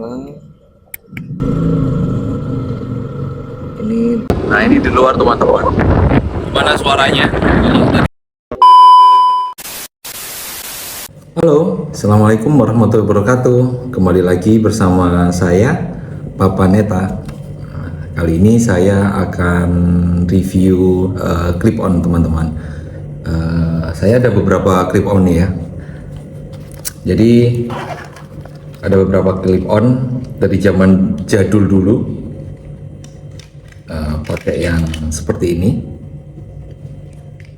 nyala. Ini di luar teman-teman. Gimana suaranya? Halo, assalamualaikum warahmatullahi wabarakatuh. Kembali lagi bersama saya, Papa Neta. Kali ini saya akan review clip on teman-teman. Saya ada beberapa clip on nih ya. Jadi ada beberapa clip on dari zaman jadul dulu, pakai yang seperti ini.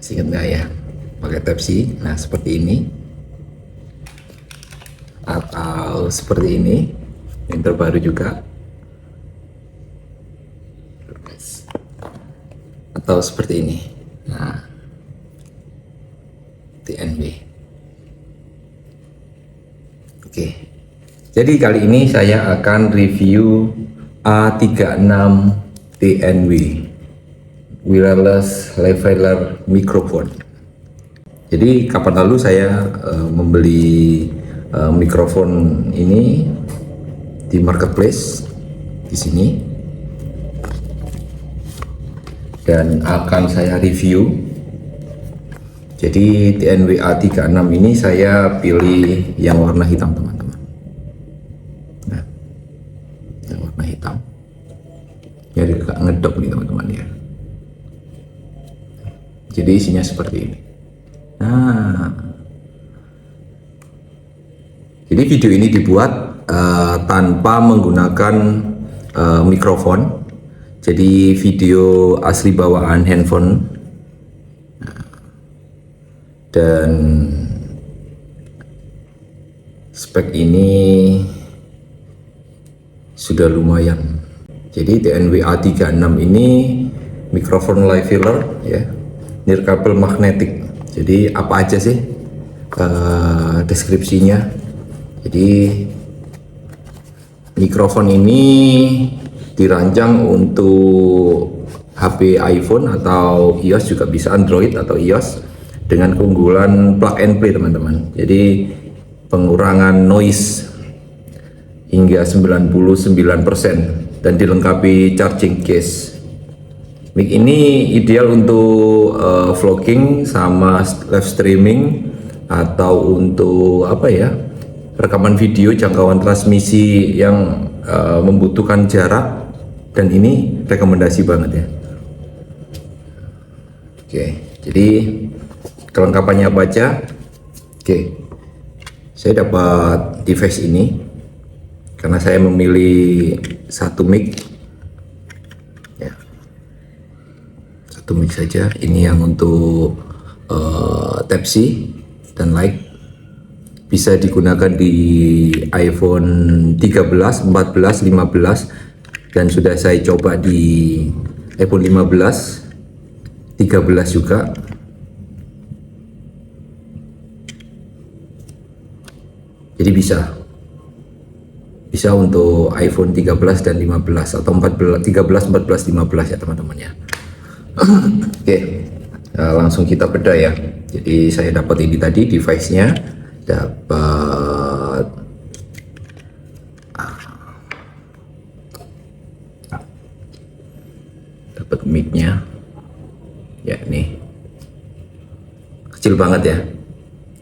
Ingat nggak ya? Pakai Type-C. Nah seperti ini, atau seperti ini. Yang terbaru juga. Atau seperti ini. Nah, TNW. Oke. Jadi kali ini saya akan review A36 TNW wireless lavalier microphone. Jadi kapan lalu saya membeli mikrofon ini di marketplace di sini, dan akan saya review. Jadi TNW A36 ini saya pilih yang warna hitam teman-teman. Nah, yang warna hitam. Jadi agak ngedok nih teman-teman ya. Jadi isinya seperti ini. Nah, jadi video ini dibuat tanpa menggunakan mikrofon. Jadi video asli bawaan handphone, dan spek ini sudah lumayan. Jadi TNW A36 ini mikrofon lavalier ya, nirkabel magnetik. Jadi apa aja sih deskripsinya? Jadi mikrofon ini dirancang untuk HP iPhone atau iOS, juga bisa Android atau iOS, dengan keunggulan plug and play teman-teman. Jadi pengurangan noise hingga 99% dan dilengkapi charging case. Mic ini ideal untuk vlogging sama live streaming, atau untuk apa ya, rekaman video jangkauan transmisi yang membutuhkan jarak, dan ini rekomendasi banget ya. Oke, jadi kelengkapannya apa aja? Oke, saya dapat device ini karena saya memilih satu mic ya, satu mic saja. Ini yang untuk Type-C dan Light. Bisa digunakan di iPhone 13, 14, 15, dan sudah saya coba di iPhone 15, 13 juga. Jadi bisa untuk iPhone 13 dan 15, atau 14, 13, 14, 15 ya teman-teman ya. Oke, langsung kita bedah ya. Jadi saya dapat ini tadi device-nya, dapat mic-nya ya, nih kecil banget ya.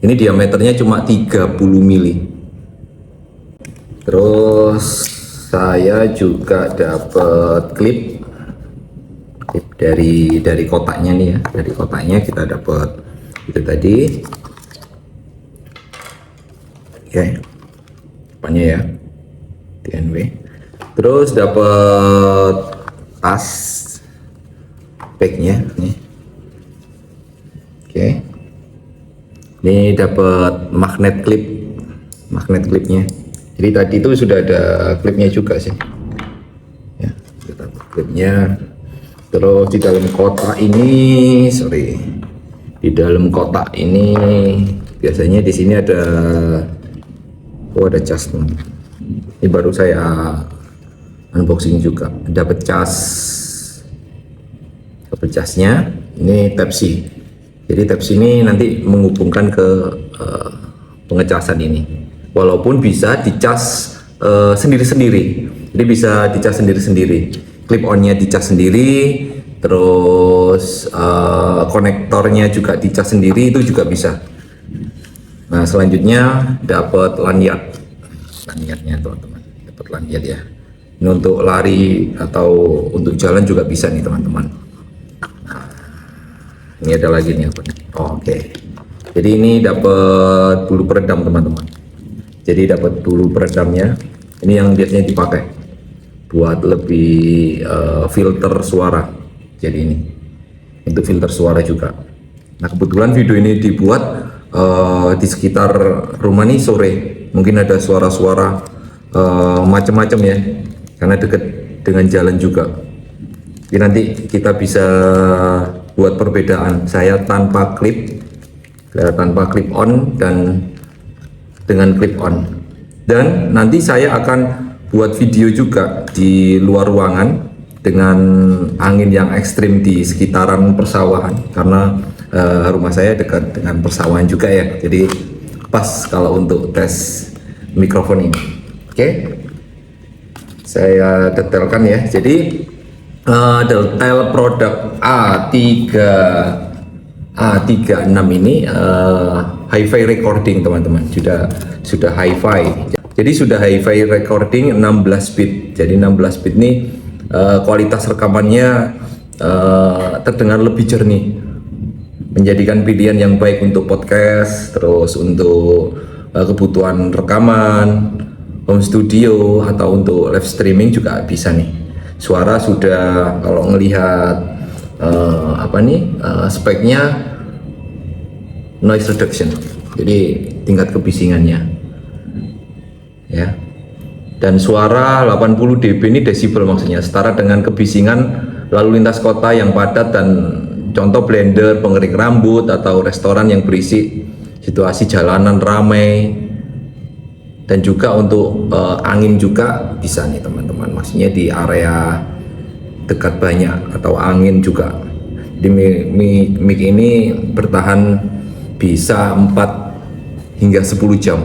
Ini diameternya cuma 30 mili. Terus saya juga dapat klip dari kotaknya nih ya. Dari kotaknya kita dapat itu tadi. Oke, depannya ya, TNW. Terus dapat tas bagnya nih. Oke, ini dapat magnet clipnya. Jadi tadi itu sudah ada klipnya juga sih ya, kita dapat klipnya. Terus di dalam kotak ini, biasanya di sini ada cas. Ini baru saya unboxing juga. Dapat casnya. Ini Type-C. Jadi Type-C ini nanti menghubungkan ke pengecasan ini. Walaupun bisa dicas sendiri-sendiri. Jadi bisa dicas sendiri-sendiri. Clip onnya dicas sendiri, terus konektornya juga dicas sendiri, itu juga bisa. Nah, selanjutnya dapat lanyardnya teman-teman, dapat lanyard ya. Ini untuk lari atau untuk jalan juga bisa nih teman-teman. Nah, ini ada lagi nih apa nih? Oke. Jadi ini dapat bulu peredam teman-teman. Jadi dapat bulu peredamnya. Ini yang biasanya dipakai buat lebih filter suara. Jadi ini untuk filter suara juga. Nah, kebetulan video ini dibuat di sekitar rumah nih sore. Mungkin ada suara-suara macam-macam ya, karena dekat dengan jalan juga. Jadi nanti kita bisa buat perbedaan. Saya tanpa clip on dan dengan clip on. Dan nanti saya akan buat video juga di luar ruangan dengan angin yang ekstrim di sekitaran persawahan, karena rumah saya dekat dengan persawahan juga ya. Jadi pas kalau untuk tes mikrofon ini. Oke. Saya detailkan ya. Jadi detail produk A36 ini hi-fi recording teman-teman, sudah hi-fi. Jadi sudah hi-fi recording 16 bit. Jadi 16 bit ini kualitas rekamannya terdengar lebih jernih, menjadikan pilihan yang baik untuk podcast, terus untuk kebutuhan rekaman, home studio, atau untuk live streaming juga bisa nih. Suara sudah, kalau ngelihat speknya, noise reduction, jadi tingkat kebisingannya ya. Dan suara 80 dB ini desibel, maksudnya setara dengan kebisingan lalu lintas kota yang padat, dan contoh blender, pengering rambut, atau restoran yang berisik, situasi jalanan ramai. Dan juga untuk angin juga bisa nih teman-teman, maksudnya di area dekat banyak atau angin juga. Di mic ini bertahan bisa 4 hingga 10 jam.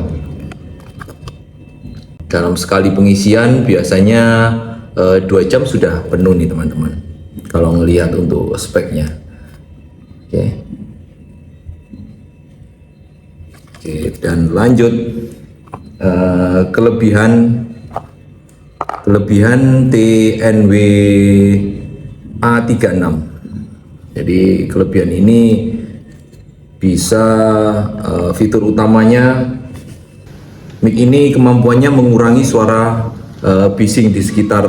Dalam sekali pengisian biasanya 2 jam sudah penuh nih teman-teman, kalau ngelihat untuk speknya. Oke, dan lanjut kelebihan TNW A36. Jadi kelebihan ini bisa fitur utamanya, mic ini kemampuannya mengurangi suara bising di sekitar,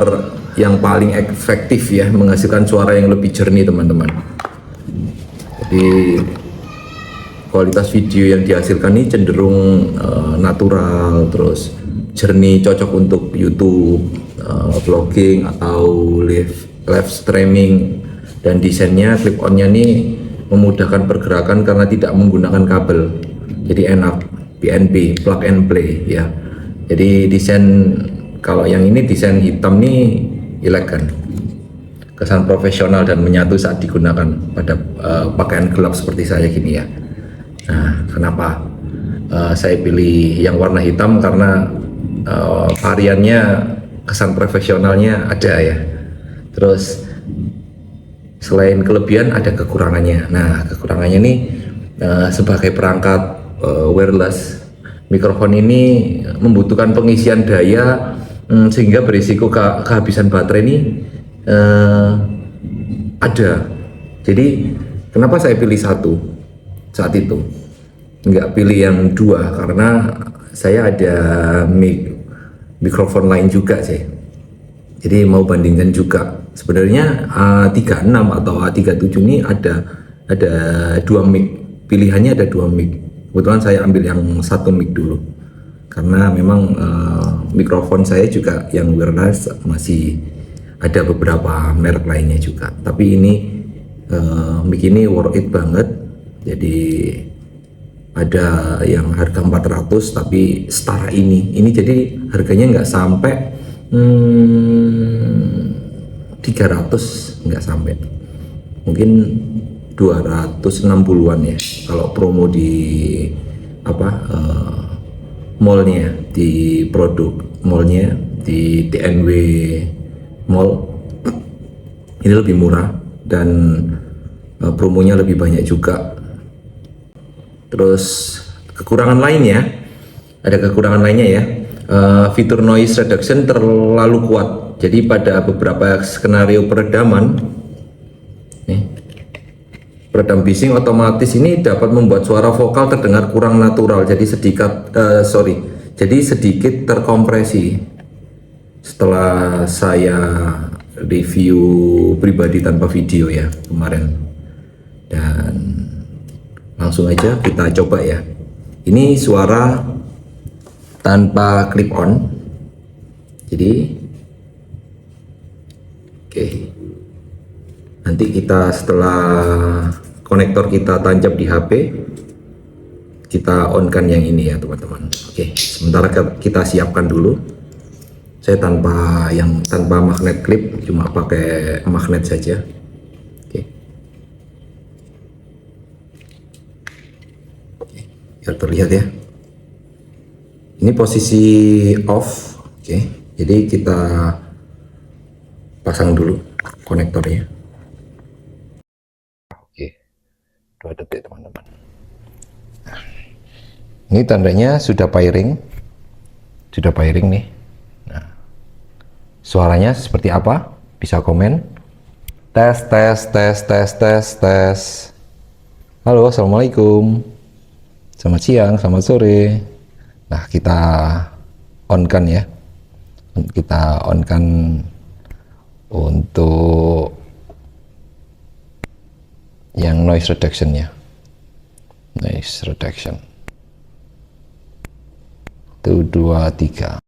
yang paling efektif ya, menghasilkan suara yang lebih jernih teman-teman. Jadi kualitas video yang dihasilkan ini cenderung natural, terus jernih, cocok untuk YouTube, vlogging, atau live streaming. Dan desainnya, clip onnya nih memudahkan pergerakan karena tidak menggunakan kabel, jadi enak, PNP, plug and play ya. Jadi desain, kalau yang ini desain hitam nih elegan, kesan profesional dan menyatu saat digunakan pada pakaian gelap seperti saya gini ya. Nah, kenapa saya pilih yang warna hitam? Karena variannya, kesan profesionalnya ada ya. Terus selain kelebihan ada kekurangannya. Nah, kekurangannya nih sebagai perangkat wireless, mikrofon ini membutuhkan pengisian daya, sehingga berisiko kehabisan baterai ini ada. Jadi kenapa saya pilih satu saat itu, nggak pilih yang dua, karena saya ada mikrofon lain juga sih. Jadi mau bandingkan juga. Sebenarnya A36 atau A37 ini ada dua mic, pilihannya ada dua mic. Kebetulan saya ambil yang satu mic dulu, karena memang mikrofon saya juga yang wireless masih ada beberapa merek lainnya juga. Tapi ini mic ini worth it banget. Jadi ada yang harga 400, tapi setara ini jadi harganya nggak sampai 300, nggak sampai, mungkin 260-an ya kalau promo di mallnya, di produk mallnya di TNW Mall. Ini lebih murah dan promonya lebih banyak juga. Terus kekurangan lainnya, ada kekurangan lainnya ya. Fitur noise reduction terlalu kuat. Jadi pada beberapa skenario peredaman, nih, peredam bising otomatis ini dapat membuat suara vokal terdengar kurang natural. Jadi sedikit terkompresi. Setelah saya review pribadi tanpa video ya kemarin, dan langsung aja kita coba ya. Ini suara tanpa clip on. Jadi oke, nanti kita setelah konektor kita tancap di HP, kita on kan yang ini ya teman-teman. Oke, sementara kita siapkan dulu. Saya tanpa magnet clip, cuma pakai magnet saja. Oke. Biar terlihat ya. Ini posisi off. Oke. Jadi kita pasang dulu konektornya. Oke. 2 detik teman-teman. Nah, ini tandanya sudah pairing. Sudah pairing nih. Suaranya seperti apa? Bisa komen. Tes. Halo, assalamualaikum. Selamat siang, selamat sore. Nah, kita on kan ya. Kita on kan untuk yang noise reduction ya. Noise reduction. 1, 2, 3.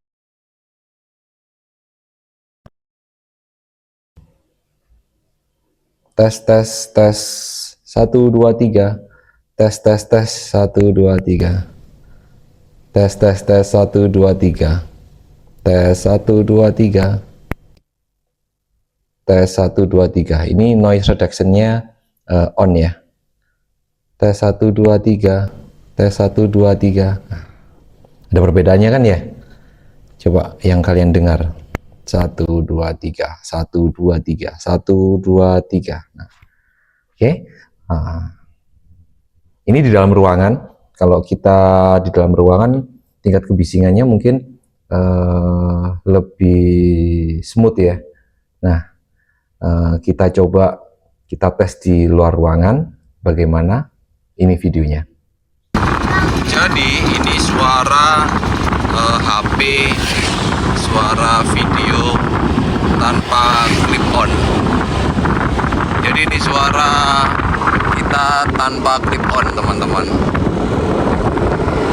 Tes 1 2 3. Tes 1 2 3. Tes 1 2 3. Tes 1 2 3. Tes 1 2 3. Ini noise reduction-nya on ya. Tes 1 2 3. Tes 1 2 3. Nah, ada perbedaannya kan ya? Coba yang kalian dengar. 1 2 3 1 2 3 1 2 3. Nah, oke. Ini di dalam ruangan. Kalau kita di dalam ruangan, tingkat kebisingannya mungkin lebih smooth ya. Nah, kita coba kita tes di luar ruangan. Bagaimana? Ini videonya. Jadi ini suara HP, suara video tanpa clip on. Jadi ini suara kita tanpa clip on teman-teman,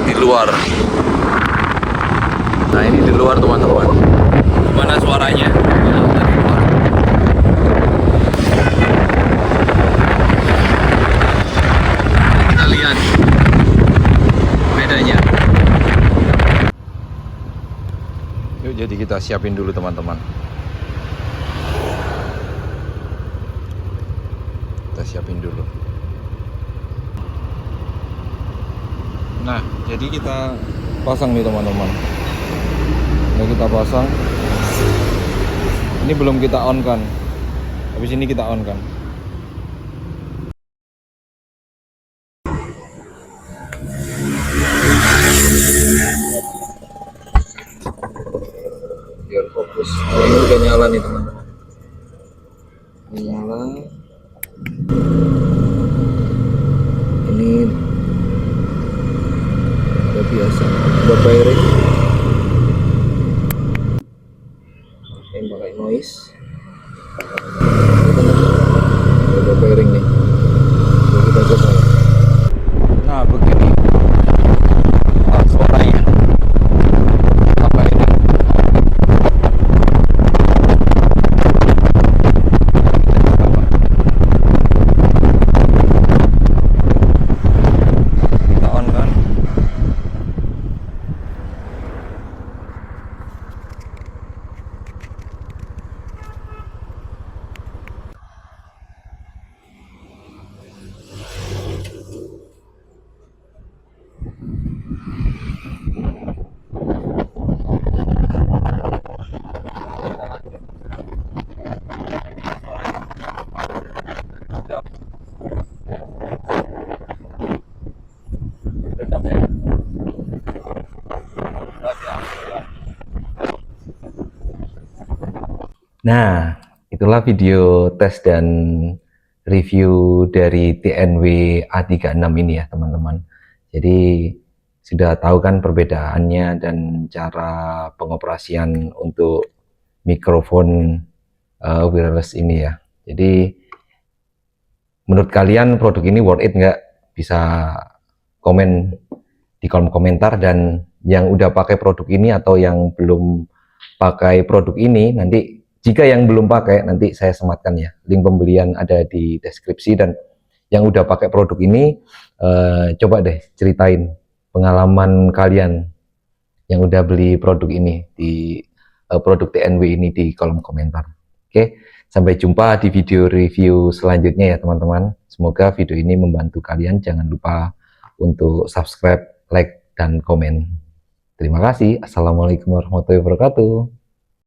di luar. Nah ini di luar teman-teman. Gimana suaranya? Dari luar. Kita lihat bedanya. Yuk, jadi kita siapin dulu teman-teman. Kita siapin dulu. Nah, jadi kita pasang nih teman-teman. Ini kita pasang. Ini belum kita on kan. Habis ini kita on kan. Biar fokus. Nah, ini udah nyala nih teman-teman. Nyala. Ini udah biasa. Udah pairing. Ini pakai noise. Udah pairing nih. Jadi kita coba. Nah begini. Suaranya. Apa ini? Kita on kan? Nah, itulah video tes dan review dari TNW A36 ini ya teman-teman. Jadi sudah tahu kan perbedaannya dan cara pengoperasian untuk mikrofon wireless ini ya. Jadi menurut kalian produk ini worth it nggak? Bisa komen di kolom komentar, dan yang udah pakai produk ini atau yang belum pakai produk ini, nanti jika yang belum pakai nanti saya sematkan ya, link pembelian ada di deskripsi. Dan yang udah pakai produk ini coba deh ceritain pengalaman kalian yang udah beli produk ini di produk TNW ini di kolom komentar. Oke, sampai jumpa di video review selanjutnya ya teman-teman. Semoga video ini membantu kalian. Jangan lupa untuk subscribe, like, dan komen. Terima kasih. Assalamualaikum warahmatullahi wabarakatuh.